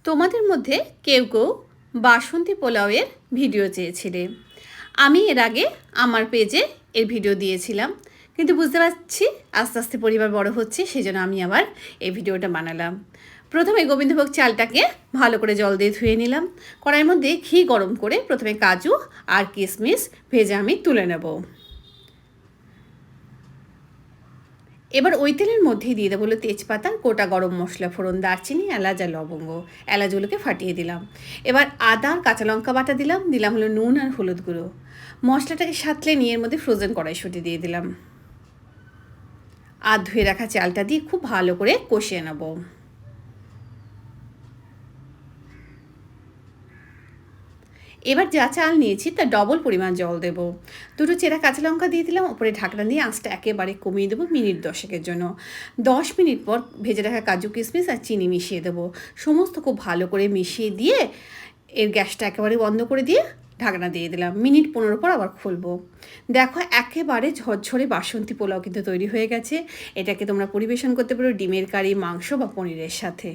তোমাদের মধ্যে কেউ কেউ বাসন্তী পোলাওয়ের ভিডিও চেয়েছিলে। আমি এর আগে আমার পেজে এর ভিডিও দিয়েছিলাম, কিন্তু বুঝতে পারছি আস্তে আস্তে পরিবার বড় হচ্ছে, সেজন্য আমি আবার এই ভিডিওটা বানালাম। প্রথমে গোবিন্দভোগ চালটাকে ভালো করে জল দিয়ে ধুয়ে নিলাম। কড়াইয়ের মধ্যে ঘি গরম করে প্রথমে কাজু আর কিশমিশ ভেজে আমি তুলে নেব। এবার ওই তেলের মধ্যেই দিয়ে দেবো তেজপাতা, গোটা গরম মশলা, ফোড়ন, দারচিনি, এলাচ আর লবঙ্গ। এলাচগুলোকে ফাটিয়ে দিলাম। এবার আদা আর কাঁচা লঙ্কা বাটা দিলাম হলো নুন আর হলুদ গুঁড়ো। মশলাটাকে সাঁতলে নিয়ে এর মধ্যে ফ্রোজেন কড়াইশুঁটি দিয়ে দিলাম। আর ধুয়ে রাখা চালটা দিয়ে খুব ভালো করে কষিয়ে নেব। এবার যা চাল নিয়েছি তার ডবল পরিমাণ জল দেব। দুটো চেরা কাঁচা লঙ্কা দিয়ে দিলাম, ওপরে ঢাকনা দিয়ে আঁচটা একেবারে কমিয়ে দেবো মিনিট 10-এর জন্য। 10 মিনিট পর ভেজে রাখা কাজু কিশমিশ আর চিনি মিশিয়ে দেবো। সমস্ত খুব ভালো করে মিশিয়ে দিয়ে এর গ্যাসটা একেবারে বন্ধ করে দিয়ে ঢাকনা দিয়ে দিলাম। মিনিট 15 পর আবার খুলবো। দেখো একেবারে ঝরঝরে বাসন্তী পোলাও কিন্তু তৈরি হয়ে গেছে। এটাকে তোমরা পরিবেশন করতে পারো ডিমের কারি, মাংস বা পনিরের সাথে।